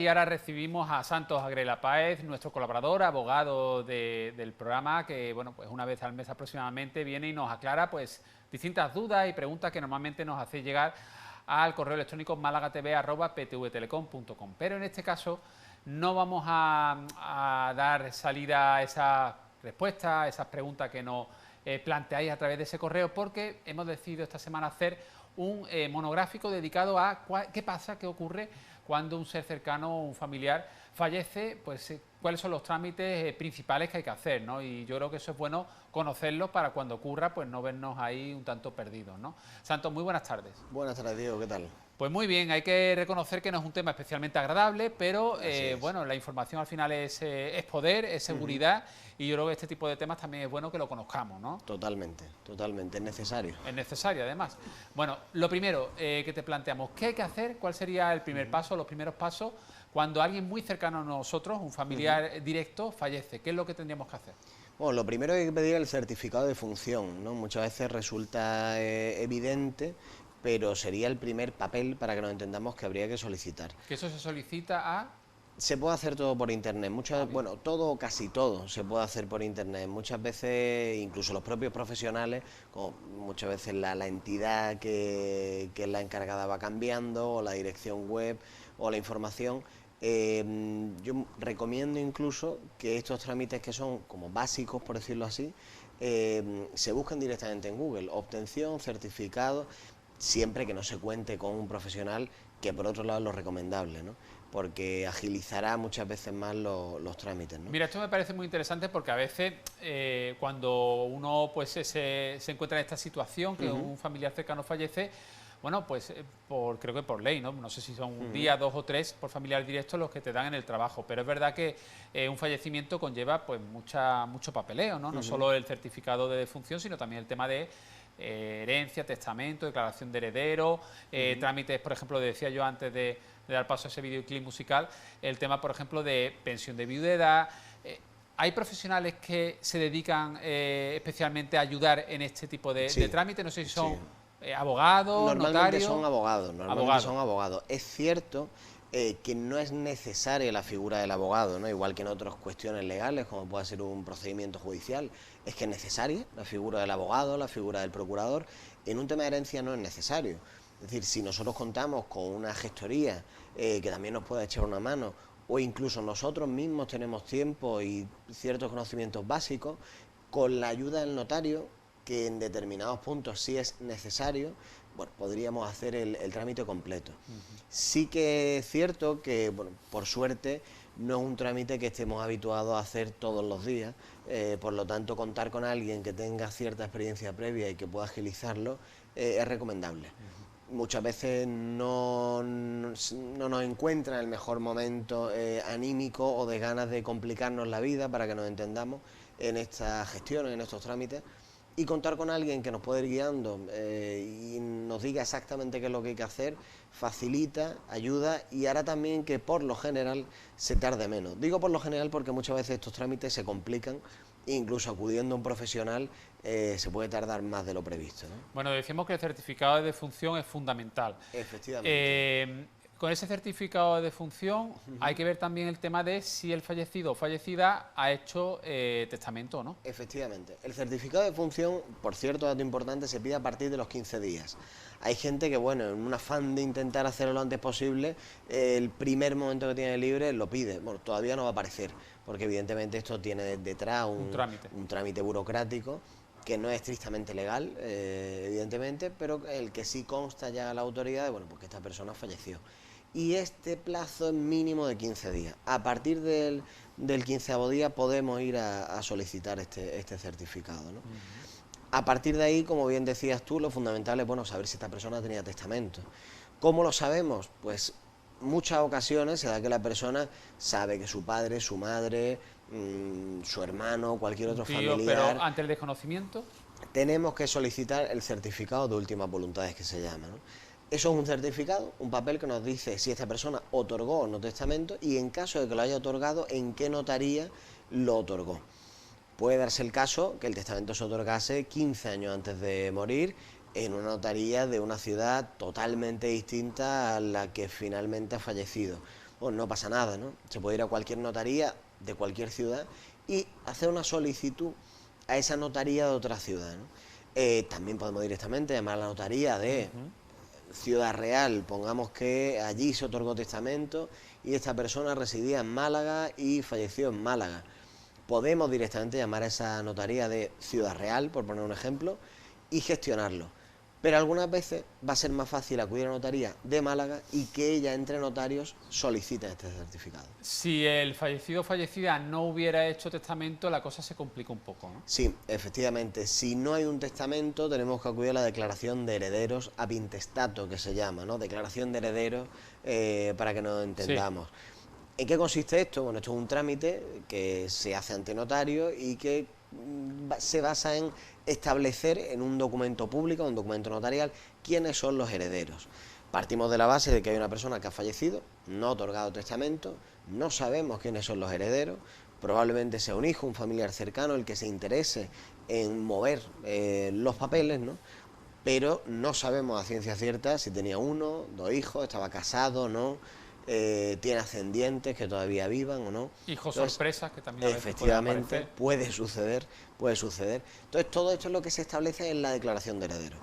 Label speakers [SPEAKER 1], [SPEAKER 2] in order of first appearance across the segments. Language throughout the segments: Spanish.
[SPEAKER 1] Y ahora recibimos a Santos Agrela Páez, nuestro colaborador, abogado del programa, que bueno, pues una vez al mes aproximadamente viene y nos aclara pues distintas dudas y preguntas que normalmente nos hace llegar al correo electrónico malagatv@ptvtelecom.com. Pero en este caso no vamos a dar salida a esas respuestas, a esas preguntas que nos planteáis a través de ese correo, porque hemos decidido esta semana hacer un monográfico dedicado a qué pasa, qué ocurre cuando un ser cercano o un familiar fallece, pues cuáles son los trámites principales que hay que hacer, ¿no? Y yo creo que eso es bueno conocerlo para cuando ocurra, pues no vernos ahí un tanto perdidos, ¿no? Santos, muy buenas tardes.
[SPEAKER 2] Buenas tardes, Diego, ¿qué tal?
[SPEAKER 1] Pues muy bien, hay que reconocer que no es un tema especialmente agradable, pero bueno, la información al final es poder, es seguridad, y yo creo que este tipo de temas también es bueno que lo conozcamos, ¿no?
[SPEAKER 2] Totalmente, totalmente, es necesario.
[SPEAKER 1] Es necesario, además. Bueno, lo primero que te planteamos, ¿qué hay que hacer? ¿Cuál sería el primer paso, los primeros pasos, cuando alguien muy cercano a nosotros, un familiar directo, fallece? ¿Qué es lo que tendríamos que hacer?
[SPEAKER 2] Bueno, lo primero que hay que pedir es el certificado de función, ¿no? Muchas veces resulta evidente, pero sería el primer papel para que nos entendamos que habría que solicitar.
[SPEAKER 1] Que eso se solicita a...
[SPEAKER 2] Se puede hacer todo por internet, bueno, todo o casi todo se puede hacer por internet. Muchas veces, incluso los propios profesionales, como muchas veces la entidad que es la encargada va cambiando, o la dirección web, o la información. Yo recomiendo incluso que estos trámites que son como básicos, por decirlo así, se busquen directamente en Google. Obtención, certificado, siempre que no se cuente con un profesional, que por otro lado es lo recomendable, ¿no? Porque agilizará muchas veces más los trámites, ¿no?
[SPEAKER 1] Mira, esto me parece muy interesante porque a veces cuando uno pues se encuentra en esta situación, que un familiar cercano fallece, bueno, pues creo que por ley, ¿no? No sé si son un día, 2 o 3 por familiar directo los que te dan en el trabajo, pero es verdad que un fallecimiento conlleva pues mucho papeleo, ¿no? No solo el certificado de defunción, sino también el tema de herencia, testamento, declaración de heredero, trámites, por ejemplo, decía yo antes de dar paso a ese videoclip musical, el tema, por ejemplo, de pensión de viudedad. ¿Hay profesionales que se dedican especialmente a ayudar en este tipo de trámites? No sé si son abogados, notarios...
[SPEAKER 2] Normalmente son abogados. Es cierto que no es necesaria la figura del abogado, ¿no? Igual que en otras cuestiones legales, como puede ser un procedimiento judicial, es que es necesaria la figura del abogado, la figura del procurador. En un tema de herencia no es necesario. Es decir, si nosotros contamos con una gestoría que también nos pueda echar una mano, o incluso nosotros mismos tenemos tiempo y ciertos conocimientos básicos, con la ayuda del notario, que en determinados puntos sí es necesario, bueno, podríamos hacer el trámite completo. Sí que es cierto que, bueno, por suerte, no es un trámite que estemos habituados a hacer todos los días, por lo tanto, contar con alguien que tenga cierta experiencia previa y que pueda agilizarlo es recomendable. Muchas veces no nos encuentra el mejor momento anímico o de ganas de complicarnos la vida, para que nos entendamos, en estas gestiones, en estos trámites, y contar con alguien que nos puede ir guiando y nos diga exactamente qué es lo que hay que hacer, facilita, ayuda y hará también que por lo general se tarde menos. Digo por lo general porque muchas veces estos trámites se complican, incluso acudiendo a un profesional se puede tardar más de lo previsto, ¿no?
[SPEAKER 1] Bueno, decimos que el certificado de defunción es fundamental.
[SPEAKER 2] Efectivamente.
[SPEAKER 1] Con ese certificado de defunción hay que ver también el tema de si el fallecido o fallecida ha hecho testamento o no.
[SPEAKER 2] Efectivamente. El certificado de defunción, por cierto, dato importante, se pide a partir de los 15 días. Hay gente que, bueno, en un afán de intentar hacerlo lo antes posible, el primer momento que tiene libre lo pide. Bueno, todavía no va a aparecer, porque evidentemente esto tiene detrás un trámite burocrático que no es estrictamente legal, evidentemente, pero el que sí consta ya a la autoridad, bueno, pues que esta persona falleció. Y este plazo es mínimo de 15 días. A partir del 15º día podemos ir a solicitar este certificado, ¿no? A partir de ahí, como bien decías tú, lo fundamental es, bueno, saber si esta persona tenía testamento. ¿Cómo lo sabemos? Pues muchas ocasiones se da que la persona sabe que su padre, su madre, su hermano, cualquier otro familiar...
[SPEAKER 1] Pero ante el desconocimiento...
[SPEAKER 2] Tenemos que solicitar el certificado de últimas voluntades, que se llama, ¿no? Eso es un certificado, un papel que nos dice si esta persona otorgó o no testamento y, en caso de que lo haya otorgado, en qué notaría lo otorgó. Puede darse el caso que el testamento se otorgase 15 años antes de morir en una notaría de una ciudad totalmente distinta a la que finalmente ha fallecido. o no pasa nada, ¿no? Se puede ir a cualquier notaría de cualquier ciudad y hacer una solicitud a esa notaría de otra ciudad, ¿no? También podemos directamente llamar a la notaría de Ciudad Real, pongamos que allí se otorgó testamento y esta persona residía en Málaga y falleció en Málaga. Podemos directamente llamar a esa notaría de Ciudad Real, por poner un ejemplo, y gestionarlo. Pero algunas veces va a ser más fácil acudir a la notaría de Málaga y que ella, entre notarios, solicite este certificado.
[SPEAKER 1] Si el fallecido o fallecida no hubiera hecho testamento, la cosa se complica un poco, ¿no?
[SPEAKER 2] Sí, efectivamente. Si no hay un testamento, tenemos que acudir a la declaración de herederos ab intestato, que se llama, ¿no? Declaración de herederos, para que nos entendamos. Sí. ¿En qué consiste esto? Bueno, esto es un trámite que se hace ante notario y que se basa en establecer en un documento público, un documento notarial, quiénes son los herederos. Partimos de la base de que hay una persona que ha fallecido, no ha otorgado testamento, no sabemos quiénes son los herederos, probablemente sea un hijo, un familiar cercano el que se interese en mover los papeles, ¿no? Pero no sabemos a ciencia cierta si tenía uno, dos hijos, estaba casado o no, tiene ascendientes que todavía vivan o no.
[SPEAKER 1] Hijos sorpresas que también a veces
[SPEAKER 2] efectivamente puede suceder. Entonces todo esto es lo que se establece en la declaración de herederos.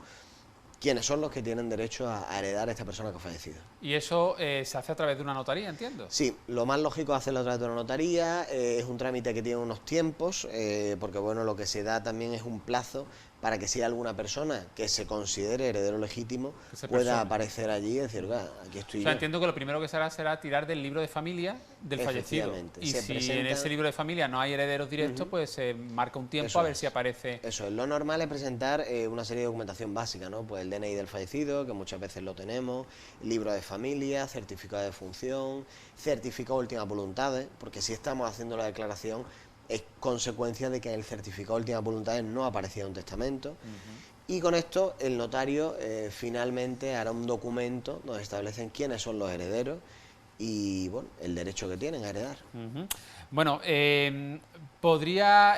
[SPEAKER 2] ¿Quiénes son los que tienen derecho a heredar a esta persona que ha fallecido?
[SPEAKER 1] ¿Y eso se hace a través de una notaría, entiendo?
[SPEAKER 2] Sí, lo más lógico es hacerlo a través de una notaría, es un trámite que tiene unos tiempos, porque bueno, lo que se da también es un plazo para que si hay alguna persona que se considere heredero legítimo pueda aparecer allí y decir, aquí estoy yo.
[SPEAKER 1] Entiendo que lo primero que se hará será tirar del libro de familia del fallecido. Y si en ese libro de familia no hay herederos directos, pues se marca un tiempo a ver si aparece.
[SPEAKER 2] Eso es, lo normal es presentar una serie de documentación básica, ¿no? Pues el DNI del fallecido, que muchas veces lo tenemos, libro de familia, certificado de función, certificado de últimas voluntades, porque si estamos haciendo la declaración es consecuencia de que en el certificado de últimas voluntades no aparecía un testamento. Y con esto el notario finalmente hará un documento donde establecen quiénes son los herederos y bueno, el derecho que tienen a heredar.
[SPEAKER 1] Bueno, podría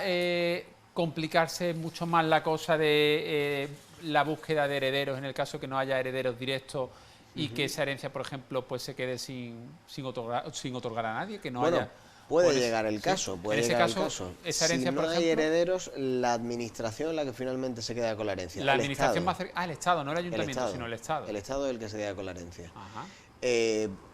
[SPEAKER 1] complicarse mucho más la cosa de la búsqueda de herederos en el caso que no haya herederos directos y que esa herencia, por ejemplo, pues se quede sin otorgar a nadie, que no haya.
[SPEAKER 2] Puede llegar el caso,
[SPEAKER 1] Esa herencia,
[SPEAKER 2] si no hay herederos, la administración es la que finalmente se queda con la herencia.
[SPEAKER 1] La administración más cercana. El Estado, no el Ayuntamiento, sino el Estado.
[SPEAKER 2] El Estado es el que se queda con la herencia.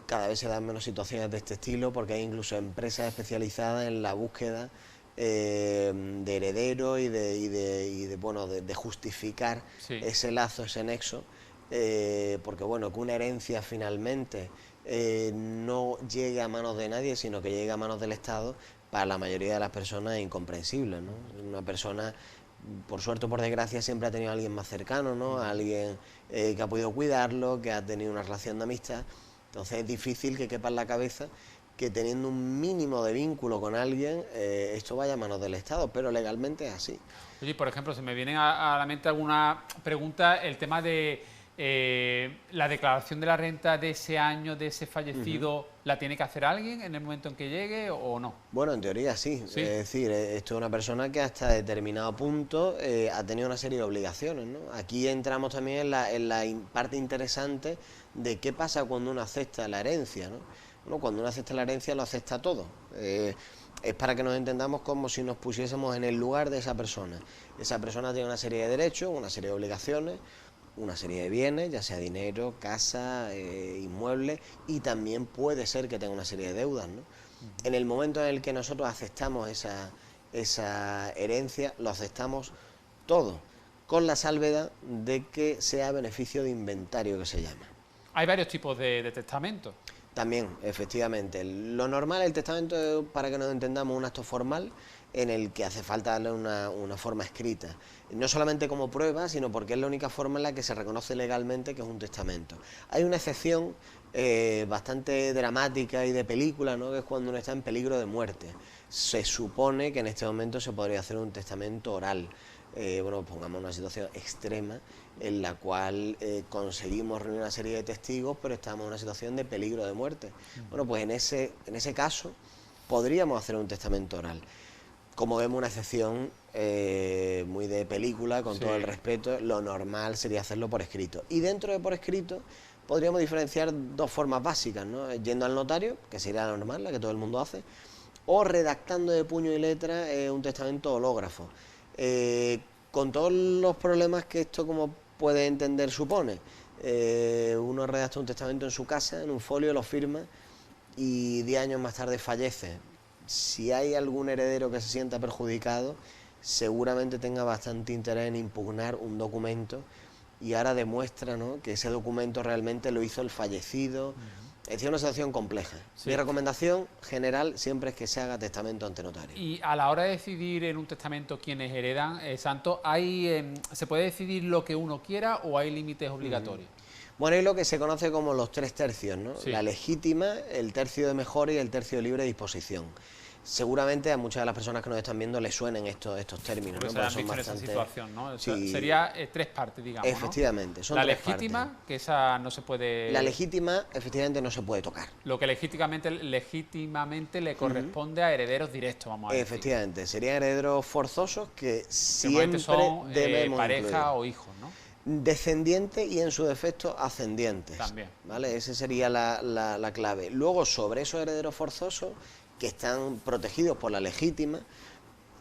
[SPEAKER 2] Cada vez se dan menos situaciones de este estilo porque hay incluso empresas especializadas en la búsqueda de herederos y de justificar ese lazo, ese nexo, porque bueno, que una herencia finalmente no llegue a manos de nadie, sino que llegue a manos del Estado, para la mayoría de las personas es incomprensible, ¿no? Una persona, por suerte o por desgracia, siempre ha tenido a alguien más cercano, ¿no? A alguien que ha podido cuidarlo, que ha tenido una relación de amistad. Entonces es difícil que quepa en la cabeza que teniendo un mínimo de vínculo con alguien, esto vaya a manos del Estado, pero legalmente es así.
[SPEAKER 1] Oye, por ejemplo, se me viene a la mente alguna pregunta, el tema de la declaración de la renta de ese año, de ese fallecido, ¿la tiene que hacer alguien en el momento en que llegue o no?
[SPEAKER 2] Bueno, en teoría sí. Es decir, esto es una persona que hasta determinado punto ha tenido una serie de obligaciones, ¿no? Aquí entramos también en la parte interesante de qué pasa cuando uno acepta la herencia, ¿no? Bueno, cuando uno acepta la herencia lo acepta todo. Es para que nos entendamos como si nos pusiésemos en el lugar de esa persona. Esa persona tiene una serie de derechos, una serie de obligaciones, una serie de bienes, ya sea dinero, casa, inmuebles, y también puede ser que tenga una serie de deudas, ¿no? En el momento en el que nosotros aceptamos esa herencia, lo aceptamos todo, con la salvedad de que sea beneficio de inventario, que se llama.
[SPEAKER 1] Hay varios tipos de testamentos.
[SPEAKER 2] También, efectivamente. Lo normal, el testamento es, para que nos entendamos, un acto formal en el que hace falta darle una forma escrita. No solamente como prueba, sino porque es la única forma en la que se reconoce legalmente que es un testamento. Hay una excepción bastante dramática y de película, ¿no? Que es cuando uno está en peligro de muerte. Se supone que en este momento se podría hacer un testamento oral. Bueno, pongamos una situación extrema en la cual conseguimos reunir una serie de testigos, pero estamos en una situación de peligro de muerte. Bueno, pues en ese caso podríamos hacer un testamento oral. Como vemos, una excepción muy de película, con todo el respeto, lo normal sería hacerlo por escrito. Y dentro de por escrito, podríamos diferenciar dos formas básicas, ¿no? Yendo al notario, que sería la normal, la que todo el mundo hace, o redactando de puño y letra un testamento hológrafo. Con todos los problemas que esto, como puede entender, supone. Uno redacta un testamento en su casa, en un folio, lo firma y 10 años más tarde fallece. Si hay algún heredero que se sienta perjudicado, seguramente tenga bastante interés en impugnar un documento y ahora demuestra, ¿no?, que ese documento realmente lo hizo el fallecido. Es decir, una situación compleja.
[SPEAKER 1] Sí.
[SPEAKER 2] Mi recomendación general siempre es que se haga testamento ante notario.
[SPEAKER 1] Y a la hora de decidir en un testamento quiénes heredan, Santos, ¿se puede decidir lo que uno quiera o hay límites obligatorios?
[SPEAKER 2] Bueno, hay lo que se conoce como los 3 tercios, ¿no?
[SPEAKER 1] Sí.
[SPEAKER 2] La legítima, el tercio de mejora y el tercio de libre disposición. Seguramente a muchas de las personas que nos están viendo les suenen estos términos,
[SPEAKER 1] Porque
[SPEAKER 2] ¿no?
[SPEAKER 1] se han visto en esa situación, ¿no?
[SPEAKER 2] Sí.
[SPEAKER 1] Sería 3 partes, digamos,
[SPEAKER 2] Efectivamente,
[SPEAKER 1] ¿no?
[SPEAKER 2] son
[SPEAKER 1] La
[SPEAKER 2] 3
[SPEAKER 1] legítima,
[SPEAKER 2] partes.
[SPEAKER 1] que esa no se puede...
[SPEAKER 2] La legítima, efectivamente, no se puede tocar.
[SPEAKER 1] Lo que legítimamente le corresponde a herederos directos, vamos a decir.
[SPEAKER 2] Efectivamente, serían herederos forzosos que
[SPEAKER 1] Normalmente
[SPEAKER 2] siempre
[SPEAKER 1] son
[SPEAKER 2] debemos
[SPEAKER 1] pareja
[SPEAKER 2] incluir.
[SPEAKER 1] o hijos, ¿no?
[SPEAKER 2] Descendientes y en su defecto ascendientes.
[SPEAKER 1] También.
[SPEAKER 2] ¿Vale? Esa sería la clave. Luego, sobre esos herederos forzosos, que están protegidos por la legítima,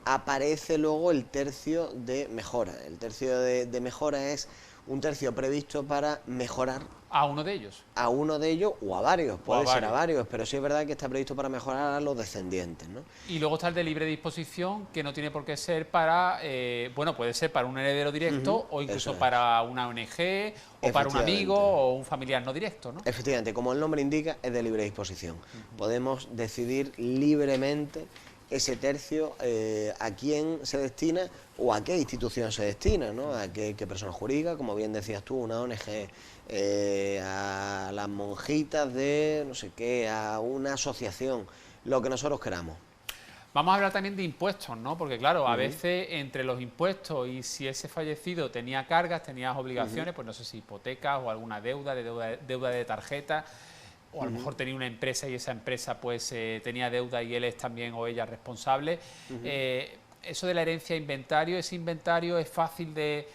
[SPEAKER 2] aparece luego el tercio de mejora. El tercio de mejora es un tercio previsto para mejorar
[SPEAKER 1] A uno de ellos.
[SPEAKER 2] a uno de ellos o a varios, puede ser a
[SPEAKER 1] varios.
[SPEAKER 2] varios, pero sí es verdad que está previsto para mejorar a los descendientes, ¿no?
[SPEAKER 1] Y luego está el de libre disposición, que no tiene por qué ser para, bueno, puede ser para un heredero directo o incluso
[SPEAKER 2] eso es.
[SPEAKER 1] para una ONG o para un amigo o un familiar no directo, ¿no?
[SPEAKER 2] Efectivamente, como el nombre indica, es de libre disposición. Podemos decidir libremente ese tercio a quién se destina o a qué institución se destina, ¿no? A qué persona jurídica, como bien decías tú, una ONG, a las monjitas de no sé qué, a una asociación, lo que nosotros queramos.
[SPEAKER 1] Vamos a hablar también de impuestos, ¿no? Porque claro, a veces entre los impuestos y si ese fallecido tenía cargas, tenía obligaciones, pues no sé si hipotecas o alguna deuda de tarjeta, o a lo mejor tenía una empresa y esa empresa pues tenía deuda y él es también o ella responsable. Eso de la herencia inventario, ese inventario es fácil de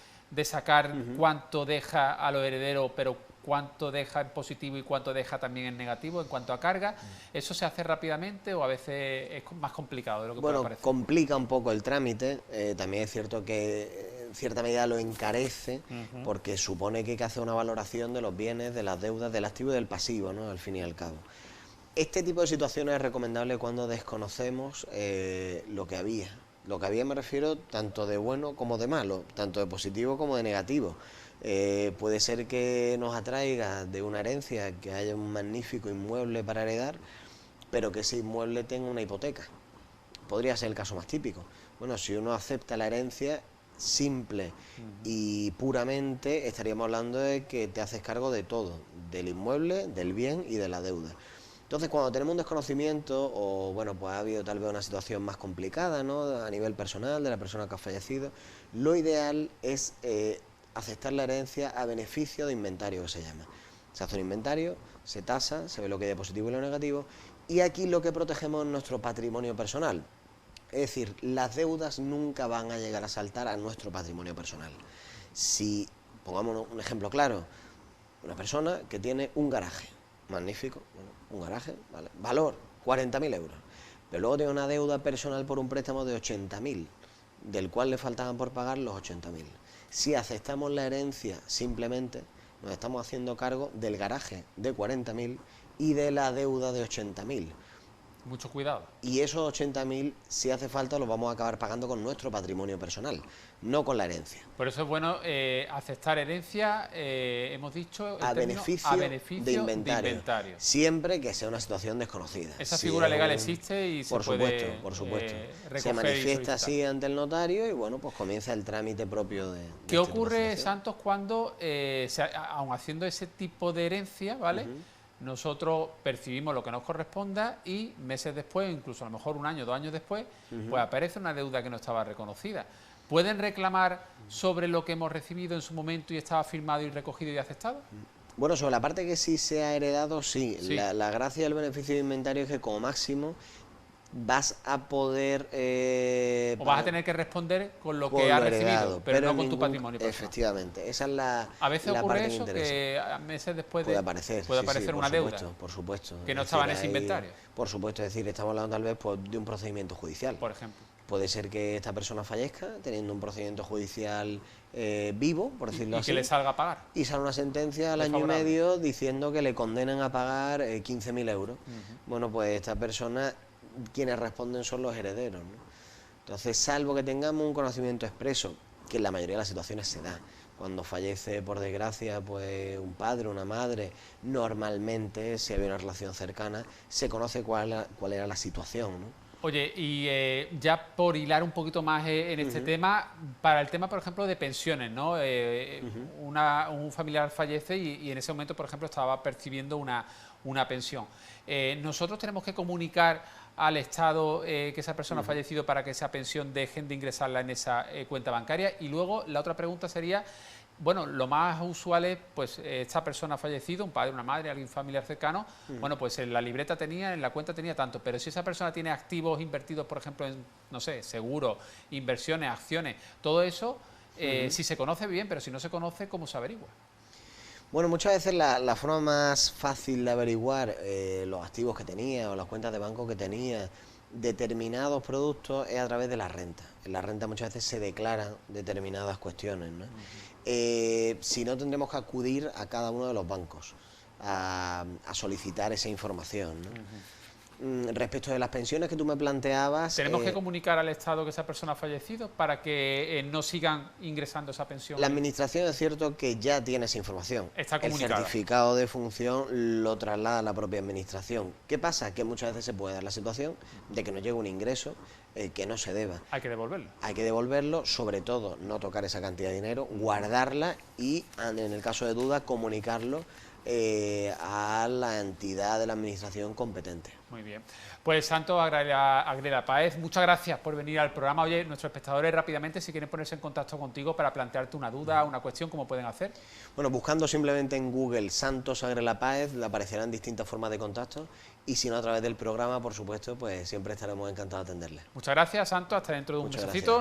[SPEAKER 1] sacar cuánto deja a los herederos, pero cuánto deja en positivo y cuánto deja también en negativo en cuanto a carga. ¿Eso se hace rápidamente o a veces es más complicado de lo que puede parecer?
[SPEAKER 2] Complica un poco el trámite, también es cierto que en cierta medida lo encarece, porque supone que hay que hacer una valoración de los bienes, de las deudas, del activo y del pasivo, ¿no? Al fin y al cabo. Este tipo de situaciones es recomendable cuando desconocemos lo que había. Lo que había me refiero tanto de bueno como de malo, tanto de positivo como de negativo. Puede ser que nos atraiga de una herencia que haya un magnífico inmueble para heredar, pero que ese inmueble tenga una hipoteca. Podría ser el caso más típico. Bueno, si uno acepta la herencia simple y puramente, estaríamos hablando de que te haces cargo de todo, del inmueble, del bien y de la deuda. Entonces, cuando tenemos un desconocimiento o, bueno, pues ha habido tal vez una situación más complicada, ¿no?, a nivel personal de la persona que ha fallecido, lo ideal es aceptar la herencia a beneficio de inventario, que se llama. Se hace un inventario, se tasa, se ve lo que hay de positivo y lo negativo, y aquí lo que protegemos es nuestro patrimonio personal. Es decir, las deudas nunca van a llegar a saltar a nuestro patrimonio personal. Si, pongamos un ejemplo claro, una persona que tiene un garaje, magnífico, bueno, un garaje, ¿vale?, valor 40.000 euros, pero luego tiene una deuda personal por un préstamo de 80.000, del cual le faltaban por pagar los 80.000. Si aceptamos la herencia, simplemente nos estamos haciendo cargo del garaje de 40.000 y de la deuda de 80.000.
[SPEAKER 1] Mucho cuidado.
[SPEAKER 2] Y esos 80.000, si hace falta, los vamos a acabar pagando con nuestro patrimonio personal, no con la herencia.
[SPEAKER 1] Por eso es bueno aceptar herencia, hemos dicho,
[SPEAKER 2] A beneficio de inventario. Siempre que sea una situación desconocida.
[SPEAKER 1] Esa figura legal existe y se puede
[SPEAKER 2] por supuesto.
[SPEAKER 1] recoger
[SPEAKER 2] Se manifiesta así ante el notario y, bueno, pues comienza el trámite propio de
[SPEAKER 1] ¿Qué ocurre, Santos, cuando, aun haciendo ese tipo de herencia, ¿vale?, nosotros percibimos lo que nos corresponda y meses después, incluso a lo mejor un año, 2 años después, pues aparece una deuda que no estaba reconocida? ¿Pueden reclamar sobre lo que hemos recibido en su momento y estaba firmado y recogido y aceptado?
[SPEAKER 2] Bueno, sobre la parte que sí se ha heredado, sí. La gracia del beneficio de inventario es que como máximo vas a poder...
[SPEAKER 1] o vas a tener que responder con lo que has recibido, pero no con tu patrimonio personal.
[SPEAKER 2] Efectivamente, esa es la
[SPEAKER 1] A veces ocurre eso,
[SPEAKER 2] que
[SPEAKER 1] que a meses después
[SPEAKER 2] puede aparecer
[SPEAKER 1] una deuda.
[SPEAKER 2] Por supuesto.
[SPEAKER 1] Que no estaba en ese inventario.
[SPEAKER 2] Por supuesto, es decir, estamos hablando tal vez de un procedimiento judicial.
[SPEAKER 1] Por ejemplo.
[SPEAKER 2] Puede ser que esta persona fallezca teniendo un procedimiento judicial vivo, por decirlo así.
[SPEAKER 1] Y que le salga a pagar.
[SPEAKER 2] Y sale una sentencia al año y medio diciendo que le condenan a pagar 15.000 euros. Bueno, pues esta persona, quienes responden son los herederos, ¿no? Entonces, salvo que tengamos un conocimiento expreso, que en la mayoría de las situaciones se da. Cuando fallece, por desgracia, pues un padre, una madre, normalmente, si había una relación cercana, se conoce cuál era la situación, ¿no?
[SPEAKER 1] Oye, y ya por hilar un poquito más en este tema, para el tema, por ejemplo, de pensiones, ¿no? Un familiar fallece y en ese momento, por ejemplo, estaba percibiendo una pensión. Nosotros tenemos que comunicar al Estado que esa persona ha fallecido para que esa pensión dejen de ingresarla en esa cuenta bancaria. Y luego la otra pregunta sería, bueno, lo más usual es, pues, esta persona ha fallecido, un padre, una madre, alguien familiar cercano, bueno, pues en la libreta tenía, en la cuenta tenía tanto, pero si esa persona tiene activos invertidos, por ejemplo, en, no sé, seguros, inversiones, acciones, todo eso, si se conoce bien, pero si no se conoce, ¿cómo se averigua?
[SPEAKER 2] Bueno, muchas veces la forma más fácil de averiguar los activos que tenía o las cuentas de banco que tenía, determinados productos, es a través de la renta. En la renta muchas veces se declaran determinadas cuestiones, ¿no? Si no, tendremos que acudir a cada uno de los bancos a solicitar esa información, ¿no? Respecto de las pensiones que tú me planteabas...
[SPEAKER 1] ¿Tenemos que comunicar al Estado que esa persona ha fallecido para que no sigan ingresando esa pensión?
[SPEAKER 2] La Administración es cierto que ya tiene esa información.
[SPEAKER 1] Está comunicada.
[SPEAKER 2] El certificado de función lo traslada a la propia Administración. ¿Qué pasa? Que muchas veces se puede dar la situación de que nos llegue un ingreso que no se deba.
[SPEAKER 1] Hay que devolverlo.
[SPEAKER 2] Hay que devolverlo, sobre todo no tocar esa cantidad de dinero, guardarla y, en el caso de duda, comunicarlo a la entidad de la Administración competente.
[SPEAKER 1] Muy bien. Pues Santos Agrela Páez, muchas gracias por venir al programa. Oye, nuestros espectadores, rápidamente, si quieren ponerse en contacto contigo para plantearte una duda, una cuestión, ¿cómo pueden hacer?
[SPEAKER 2] Bueno, buscando simplemente en Google Santos Agrela Páez, le aparecerán distintas formas de contacto, y si no, a través del programa, por supuesto, pues siempre estaremos encantados de atenderles.
[SPEAKER 1] Muchas gracias, Santos. Hasta dentro de un mesecito.